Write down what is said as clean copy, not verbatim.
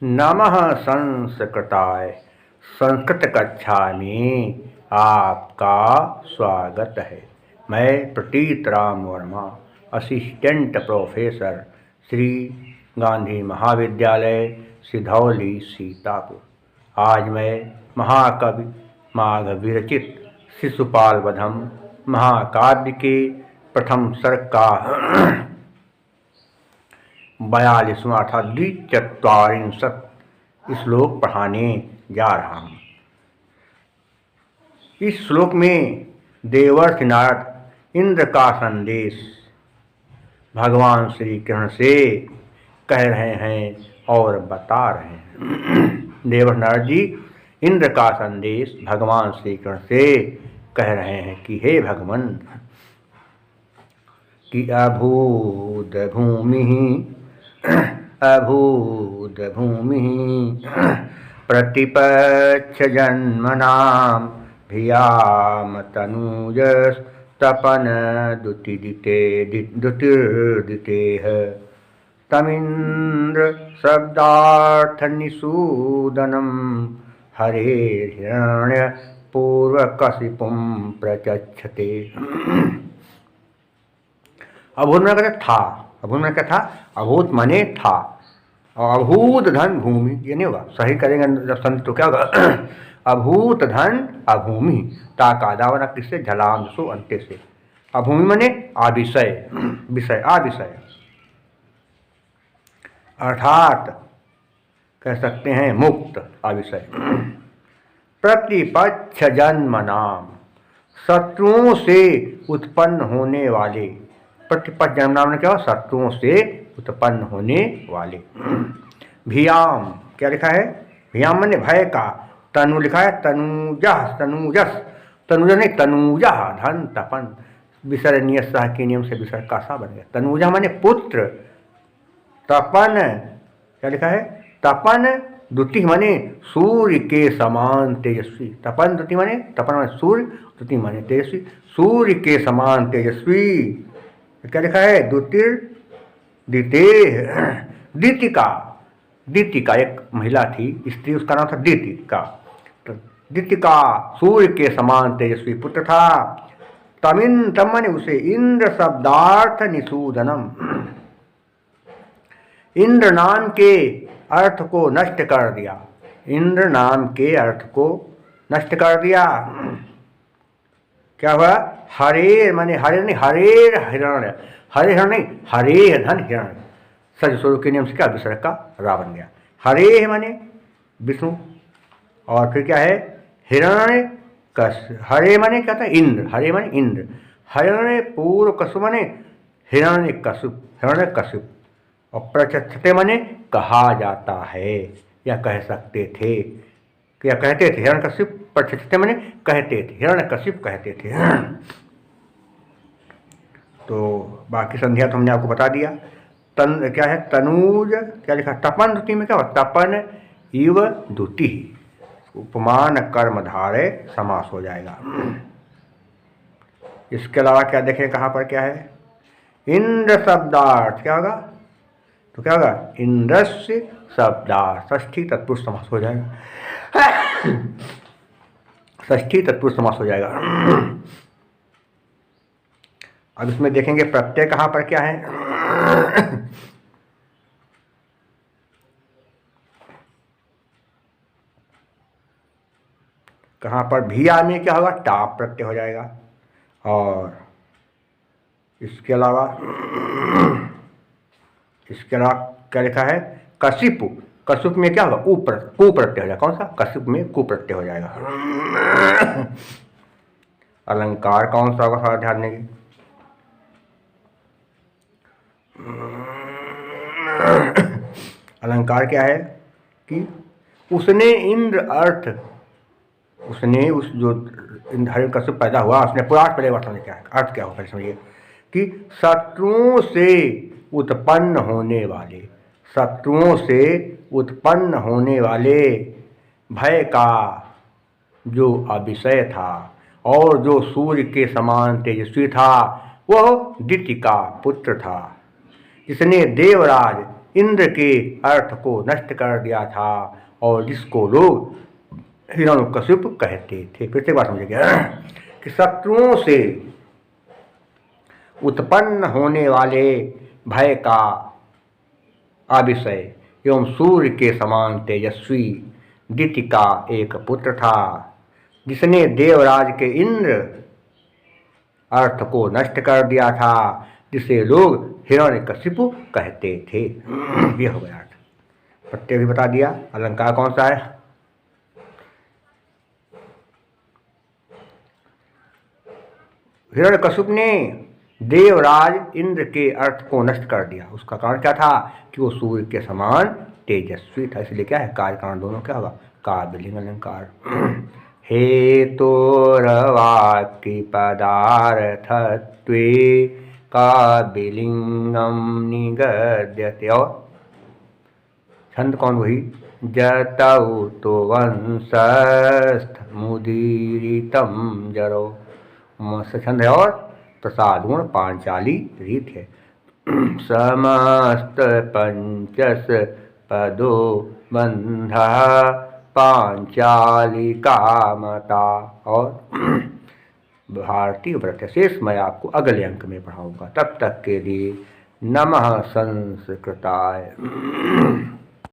नमः संस्कृताय। संस्कृत कक्षा में आपका स्वागत है। मैं प्रतीत राम वर्मा, असिस्टेंट प्रोफेसर, श्री गांधी महाविद्यालय, सिधौली, सीतापुर। आज मैं महाकवि माघवी विरचित शिशुपाल वधम महाकाव्य के प्रथम सर्ग का 42वां अर्थात द्विचत्वारिंशत् श्लोक पढ़ाने जा रहा हूँ। इस श्लोक में देवर्षि नारद इंद्र का संदेश भगवान श्री कृष्ण से कह रहे हैं और बता रहे हैं। देवर्षि नारद जी इंद्र का संदेश भगवान श्री कृष्ण से कह रहे हैं कि हे भगवान, कि अभूत भूमि प्रतिपक्ष जन्मनां भियाम तनूजस्तपन दुतिर्दितेह तमिन्द्र शब्दार्थ निषूदनं हरेर्हिरण्य पूर्वकशिपुं प्रचक्षते। अभूत माने क्या था? अभूत माने क्या था? अभूत माने था। और अभूत धन भूमि, ये नहीं होगा, सही करेंगे जब संत तो क्या होगा? अभूत धन अभूमि ताका दावना किससे? झलाम सो अंत्य से। अभूमि माने आविषय, विषय, आविषय, अर्थात कह सकते हैं मुक्त आविषय। प्रतिपक्ष जन्म नाम, शत्रुओं से उत्पन्न होने वाले। प्रतिपक्ष जन्म नाम ने क्या? शत्रुओं से उत्पन्न होने वाले। भियाम क्या लिखा है? भियाम माने भय का। तनु लिखा है तनुजः, तनुजस, तनुज नहीं तनुजा, धन तपन, विसर्ग नियत सह के नियम से विसर्ग का सा बन गया। तनुजा माने पुत्र। तपन क्या लिखा है? तपन द्युति माने सूर्य के समान तेजस्वी। तपन द्युति माने, तपन माने सूर्य, द्युति माने तेजस्वी, सूर्य के समान तेजस्वी। क्या लिखा है? दीतिका। दीतिका एक महिला थी, स्त्री, उसका नाम था दीतिका। तो दीतिका सूर्य के समान तेजस्वी पुत्र था। तम माने उसे, इंद्र शब्दार्थ निषूदनम, इंद्र नाम के अर्थ को नष्ट कर दिया। इंद्र नाम के अर्थ को नष्ट कर दिया। क्या हुआ? हरे माने हरे नहीं, हरेर हिरण्य, हरे हिरण नहीं, हरे धन हिरण्य, सज स्वरूप के नियम से क्या विसर्ग का रा बन गया। हरे माने विष्णु, और फिर क्या है? हिरण्य कश, हरे माने क्या था? इंद्र, हरे माने इंद्र, हिरण्य पूर्व कशु माने हिरण्य कशुप, हिरण्य कशुप, और प्रचक्षते माने कहा जाता है या कह सकते थे, क्या कहते थे? हिरण्यकशिप प्रचक्षते माने कहते थे, हिरण्यकशिप कहते थे। तो बाकी संध्या तो हमने आपको बता दिया। तन क्या है? तनूज क्या लिखा? तपन द्युति में क्या हो? तपन इव द्युति, उपमान कर्मधारय समास हो जाएगा। इसके अलावा क्या देखें, कहाँ पर क्या है? इंद्र शब्दार्थ क्या होगा? तो क्या होगा? इंद्रस्य शब्दार्थ, षष्ठी तत्पुरुष समास हो जाएगा। षष्ठी तत्पुरुष समास हो जाएगा। अब इसमें देखेंगे प्रत्यय कहाँ पर क्या है। कहाँ पर? भिया में क्या होगा? टाप प्रत्यय हो जाएगा। और इसके अलावा क्या लिखा है? कशिपु, कशिप में क्या होगा? कु प्रत्यय हो जाएगा। कौन सा? कशिप में कु प्रत्यय हो जाएगा। अलंकार कौन सा होगा? सारा ध्यान देंगे। अलंकार क्या है? कि उसने इंद्र अर्थ, उसने उस जो हरे कश्यप पैदा हुआ, उसने पुराट पहले वर्ष में क्या है? अर्थ क्या होगा समझिए, कि शत्रुओं से उत्पन्न होने वाले, शत्रुओं से उत्पन्न होने वाले भय का जो अविषय था और जो सूर्य के समान तेजस्वी था, वह दिति का पुत्र था, जिसने देवराज इंद्र के अर्थ को नष्ट कर दिया था और जिसको लोग हिरण्यकशिप कहते थे। फिर से बात समझ गया कि शत्रुओं से उत्पन्न होने वाले भय का अविषय एवं सूर्य के समान तेजस्वी दिति का एक पुत्र था, जिसने देवराज के इंद्र अर्थ को नष्ट कर दिया था, जिसे लोग हिरण्यकशिपु कहते थे। ये हो गया अर्थ। प्रत्यय भी बता दिया। अलंकार कौन सा है? हिरण्यकशिपु ने देवराज इंद्र के अर्थ को नष्ट कर दिया। उसका कारण क्या था कि वो सूर्य के समान तेजस्वी था, इसलिए क्या है कार्य कारण दोनों क्या होगा काव्यलिंग अलंकार। हेतोर्वाक्य पदार्थत्वे काव्यलिंगम निगद्यते। और छंद कौन? वही जतौ तो वंशस्थ मुदीरितम जरो छंद है और प्रसाद गुण पांचाली रीत है। समस्त पंचस पदो बंध पांचाली कामता। और भारतीय व्रत शेष मैं आपको अगले अंक में पढ़ाऊंगा। तब तक के लिए नमः संस्कृताय।